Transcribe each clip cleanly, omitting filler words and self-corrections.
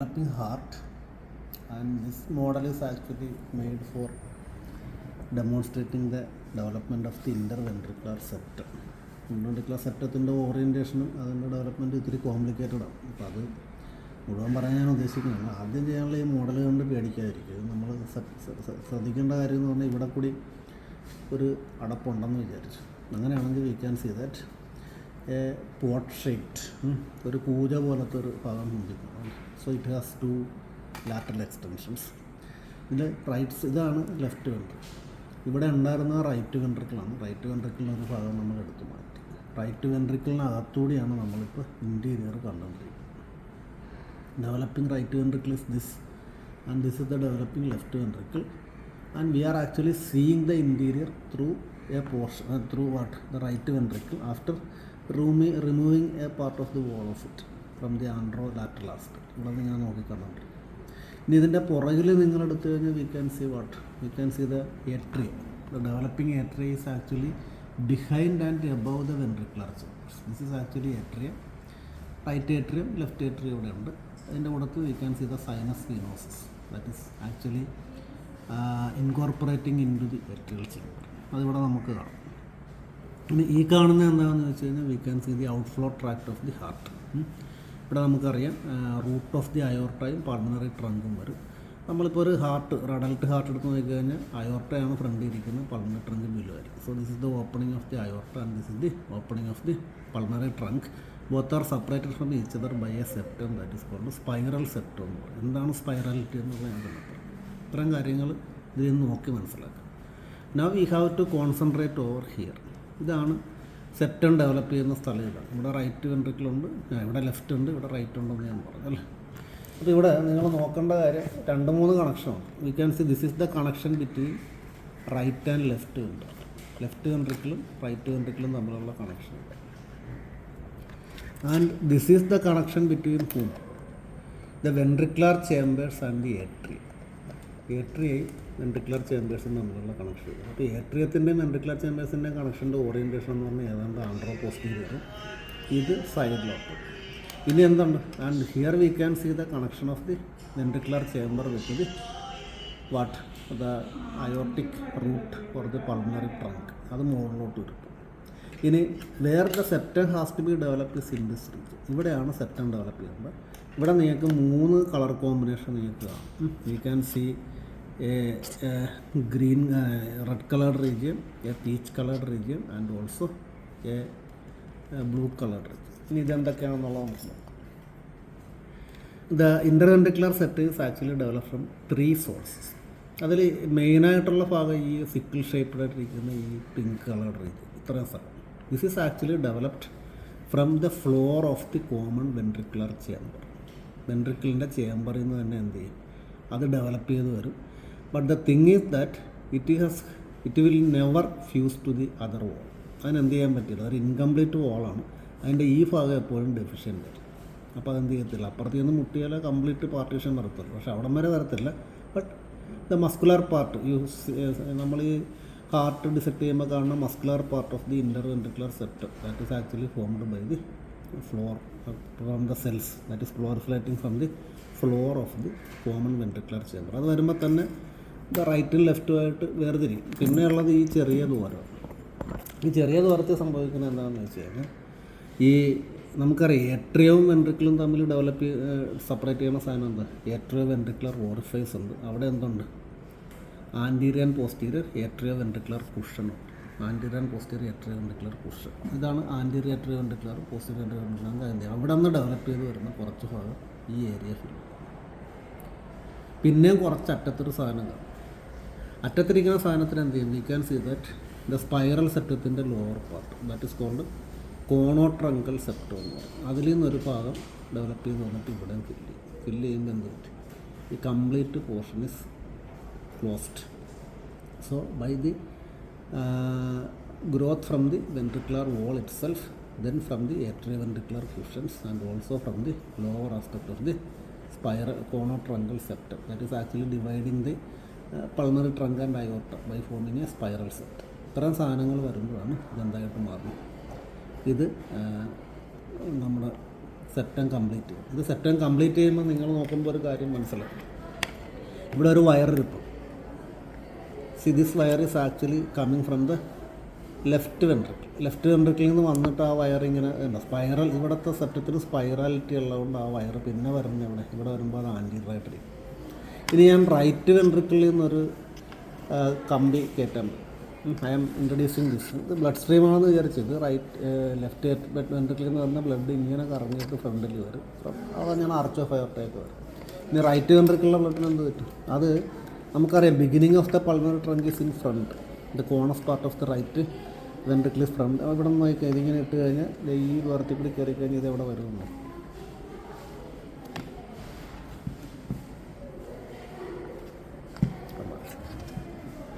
Developing heart, and this model is actually made for demonstrating the development of the interventricular septum. Interventricular septത്തിൻ്റെ ഓറിയൻറ്റേഷനും അതിൻ്റെ development ഇത്തിരി complicated ആണ്. അപ്പോൾ അത് മുഴുവൻ പറയാൻ ഞാൻ ഉദ്ദേശിക്കുന്നില്ല. ആദ്യം ചെയ്യാനുള്ള ഈ മോഡൽ കൊണ്ട് പേടിക്കാതിരിക്കും. നമ്മൾ ശ്രദ്ധിക്കേണ്ട കാര്യം എന്ന് പറഞ്ഞാൽ ഇവിടെ കൂടി ഒരു അടപ്പുണ്ടെന്ന് വിചാരിച്ചു. അങ്ങനെയാണെങ്കിൽ we can see that a pot shaped ഒരു കൂജ പോലത്തെ ഒരു ഭാഗം ചിന്തിക്കുന്നു. So it has two lateral extensions. ഇതിൽ ഇതാണ് ലെഫ്റ്റ് വെൻട്രിക്കിൾ. ഇവിടെ ഉണ്ടായിരുന്ന റൈറ്റ് വെൻട്രിക്കിളാണ്. റൈറ്റ് വെൻട്രിക്കിളിന് ഒരു ഭാഗം നമ്മൾ എടുത്തു മാറ്റി. റൈറ്റ് വെൻട്രിക്കിളിനകത്തൂടിയാണ് നമ്മളിപ്പോൾ ഇൻറ്റീരിയർ കണ്ടുകൊണ്ടിരിക്കുന്നത്. Developing right ventricle is this, and this is the developing left ventricle, and we are actually seeing the interior through a portion through what the right ventricle after removing a part of the wall of it from the anterolateral aspect. ഇവിടെ നിങ്ങൾ നോക്കിക്കാണുന്നുണ്ട്. ഇനി ഇതിൻ്റെ പുറകിൽ നിങ്ങൾ എടുത്തു കഴിഞ്ഞാൽ we can see the atrium. The developing atrium is actually behind and above the ventricular chambers. This is actually atrium. Right atrium, left atrium ഇവിടെ ഉണ്ട്. അതിൻ്റെ കൂടത്ത് we can see the sinus venosus that is actually incorporating in to the vertical chamber. അതിവിടെ നമുക്ക് കാണാം. ഇനി ഈ കാണുന്നത് എന്താണെന്ന് വെച്ച് കഴിഞ്ഞാൽ we can see the outflow tract of the heart. ഇവിടെ നമുക്കറിയാം റൂട്ട് ഓഫ് ദി അയോർട്ടയും പൾമണറി ട്രങ്കും വരും. നമ്മളിപ്പോൾ ഒരു അഡൽട്ട് ഹാർട്ട് എടുത്ത് നോക്കി കഴിഞ്ഞാൽ അയോർട്ടയാണ് ഫ്രണ്ടിൽ ഇരിക്കുന്നത്, പൾമണറി ട്രങ്ക് ബിലോ ആയിരിക്കും. So this is the opening of the aorta and this is the opening of the pulmonary trunk. Both are separated from each other by a septum that is called spiral septum എന്ന് പറയും. എന്താണ് സ്പൈറാലിറ്റി എന്നുള്ളത് ഞാൻ പറഞ്ഞു. ഇത്തരം കാര്യങ്ങൾ ഇതിൽ നിന്ന് നോക്കി മനസ്സിലാക്കാം. Now we have to concentrate over here. ഇതാണ് സെപ്റ്റം ഡെവലപ്പ് ചെയ്യുന്ന സ്ഥലം. ഇതാണ് ഇവിടെ റൈറ്റ് വെൻട്രിക്കിളുണ്ട്, ഇവിടെ ലെഫ്റ്റ് ഉണ്ട്, ഇവിടെ റൈറ്റ് ഉണ്ടെന്ന് ഞാൻ പറഞ്ഞു അല്ലേ. അപ്പോൾ ഇവിടെ നിങ്ങൾ നോക്കേണ്ട കാര്യം 2-3 കണക്ഷനാണ്. We can see this is the connection between right and left ventricle. Left വെൻട്രിക്കിളും റൈറ്റ് വെൻട്രിക്കിളും തമ്മിലുള്ള connection. And this is the connection between hmm the ventricular chambers and the atrium. ഏട്രിയയും വെൻട്രിക്കുലർ ചേമ്പേഴ്സും തമ്മിലുള്ള കണക്ഷൻ. അപ്പോൾ ഏട്രിയത്തിൻ്റെയും വെൻട്രിക്കുലർ ചേമ്പേഴ്സിൻ്റെയും കണക്ഷൻ്റെ ഓറിയൻറ്റേഷൻ എന്ന് പറഞ്ഞാൽ ഏതാണ്ട് ആൻഡ്രോ പോസ്റ്റീരിയറും ഇത് സൈഡിലോട്ട്. ഇനി എന്തുണ്ട്? And here we can see the connection of the ventricular chamber with the what the aortic root for the pulmonary trunk. അത് മുകളിലോട്ട് വരും. ഇനി where the septum has to be developed is in this region. ഇവിടെയാണ് septum develop ചെയ്യുന്നത്. ഇവിടെ നിങ്ങൾക്ക് 3 colour combination നിങ്ങൾക്ക് കാണാം. We can see a green red colored region, a peach colored region, and also a blue colored region. ഇനി ഇതെന്തൊക്കെയാണെന്നുള്ളത് നമുക്ക് നോക്കാം. The interventricular septum is actually develop from 3 sources. അതിൽ മെയിനായിട്ടുള്ള ഭാഗം ഈ സിക്കിൾ ഷേപ്പ്ഡായിട്ടിരിക്കുന്ന ഈ പിങ്ക് കളർഡ് റീജിയൻ, ഇത്രയും സ്ഥലം. This is actually developed from the floor of the common ventricular chamber. വെൻട്രിക്കിളിൻ്റെ ചേമ്പറിൽ നിന്ന് തന്നെ എന്ത് ചെയ്യും, അത് ഡെവലപ്പ് ചെയ്ത് വരും. But the thing is that it will never fuse to the other wall. അതിനെന്ത് ചെയ്യാൻ പറ്റില്ല, അതൊരു ഇൻകംപ്ലീറ്റ് വോളാണ്. അതിൻ്റെ ഈ ഭാഗം എപ്പോഴും ഡെഫിഷ്യൻ്റ് ആയിരിക്കും. അപ്പോൾ അതെന്ത് ചെയ്യത്തില്ല, അപ്പുറത്ത് നിന്ന് മുട്ടിയാൽ കംപ്ലീറ്റ് പാർട്ടീഷൻ വരത്തുള്ളൂ. പക്ഷേ അവിടം വരെ വരത്തില്ല. ബട്ട് ദ മസ്കുലർ പാർട്ട് നമ്മൾ ഈ ഹാർട്ട് ഡിസെക്ട് ചെയ്യുമ്പോൾ കാണുന്ന muscular part of the interventricular septum that is actually formed by the floor from the cells that is proliferating from the floor of the common ventricular chamber. അത് വരുമ്പോൾ തന്നെ ഇത് റൈറ്റും ലെഫ്റ്റുമായിട്ട് വേർതിരിക്കും. പിന്നെയുള്ളത് ഈ ചെറിയ ദ്വാരം. ഈ ചെറിയ ദ്വാരത്തിൽ സംഭവിക്കുന്നത് എന്താണെന്ന് വെച്ച് കഴിഞ്ഞാൽ ഈ നമുക്കറിയാം ഏട്രിയവും വെൻട്രിക്കിളും തമ്മിൽ സെപ്പറേറ്റ് ചെയ്യുന്ന സാധനം എന്താ, ഏട്രിയോ വെൻട്രിക്കുലർ ഓറിഫൈസ് ഉണ്ട്. അവിടെ എന്തുണ്ട്, anterior and posterior atrioventricular കുഷനുണ്ട്. Anterior and posterior atrioventricular cushion. ഇതാണ് anterior atrioventricular, posterior atrioventricular. അതിൻ്റെ അവിടെ നിന്ന് ഡെവലപ്പ് ചെയ്ത് വരുന്ന കുറച്ച് ഭാഗം ഈ ഏരിയ ഫിൽ. പിന്നെയും കുറച്ച് അറ്റത്തൊരു സാധനം കാണും. അറ്റത്തിരിക്കുന്ന സാധനത്തിന് എന്ത് ചെയ്യും, we can see that the spiral സെപ്റ്റത്തിൻ്റെ lower part that is called conotruncal septum എന്ന് പറയും. അതിൽ നിന്നൊരു ഭാഗം ഡെവലപ്പ് ചെയ്ത് വന്നിട്ട് ഇവിടെ ഫില്ല് ചെയ്യുമ്പോൾ എന്ത് പറ്റും, ഈ complete portion is closed. So by the growth from the ventricular wall itself, then from the atrioventricular cushions, and also from the lower aspect of the spiral conotruncal septum that is actually dividing the pulmonary trunk and aorta by forming a spiral septum. ഇത്തരം സാധനങ്ങൾ വരുമ്പോഴാണ് ഇതെന്തായിട്ട് മാറുന്നത്. ഇത് നമ്മുടെ septum complete ചെയ്യും. ഇത് septum complete ചെയ്യുമ്പോൾ നിങ്ങൾ നോക്കുമ്പോൾ ഒരു കാര്യം മനസ്സിലാക്കും. ഇവിടെ ഒരു വയർ കിട്ടും. See this wire is actually coming from the left വെൻട്രിക്കിൽ നിന്ന് വന്നിട്ട് ആ വയർ ഇങ്ങനെ ഉണ്ട് സ്പൈറൽ. ഇവിടുത്തെ സെപ്റ്റത്തിന് സ്പൈറാലിറ്റി ഉള്ളതുകൊണ്ട് ആ വയർ പിന്നെ വരുന്നത് ഇവിടെ വരുമ്പോൾ അത് ആൻറ്റിറൈറ്റിരിക്കും. ഇനി ഞാൻ റൈറ്റ് വെൻട്രിക്കിൽ നിന്നൊരു കമ്പി കയറ്റാൻ ഐ ആം ഇൻട്രൊഡ്യൂസിങ് ദിസ്. ഇത് ബ്ലഡ് സ്ട്രീമാണെന്ന് വിചാരിച്ചത്. ലെഫ്റ്റ് വെൻട്രിക്കിൽ നിന്ന് വരുന്ന ബ്ലഡ് ഇങ്ങനെ കറങ്ങിയിട്ട് ഫ്രണ്ടിൽ വരും. അത് ഞാൻ ആർച്ച് ഓഫ് അയോർട്ടയൊക്കെ വരും. ഇനി റൈറ്റ് വെൻട്രിക്കിലുള്ള ബ്ലഡിന് എന്ത് പറ്റും? അത് നമുക്കറിയാം, beginning of the pulmonary trunk is in front, the conus part of the right ventricle is front. ഇവിടെ നിന്ന് നോക്കിയാൽ ഇതിങ്ങനെ ഇട്ട് കഴിഞ്ഞാൽ ഈ ദൂരത്തിൽ കൂടി കയറി കഴിഞ്ഞാൽ ഇത് എവിടെ വരുന്നു?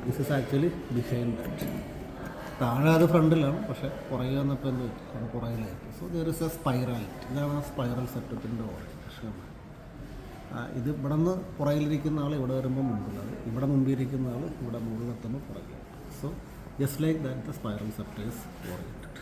This is actually behind that. താഴെ അത് ഫ്രണ്ടിലാണ്, പക്ഷേ പുറകെ വന്നപ്പോൾ എന്ത് പറ്റും? അത് പുറകിലായിട്ട്. So there is a spirality. ഇതാണ് ആ സ്പൈറൽ സെപ്റ്റത്തിൻ്റെ ഓറിയൻറ്റേഷൻ. ഇത് ഇവിടെ നിന്ന് പുറകിലിരിക്കുന്ന ആൾ ഇവിടെ വരുമ്പോൾ മുമ്പിലാണ്, ഇവിടെ മുമ്പിലിരിക്കുന്ന ആൾ ഇവിടെ മുകളിലെത്തുമ്പോൾ പുറകിലാണ്. So just like that the spiral septum is oriented.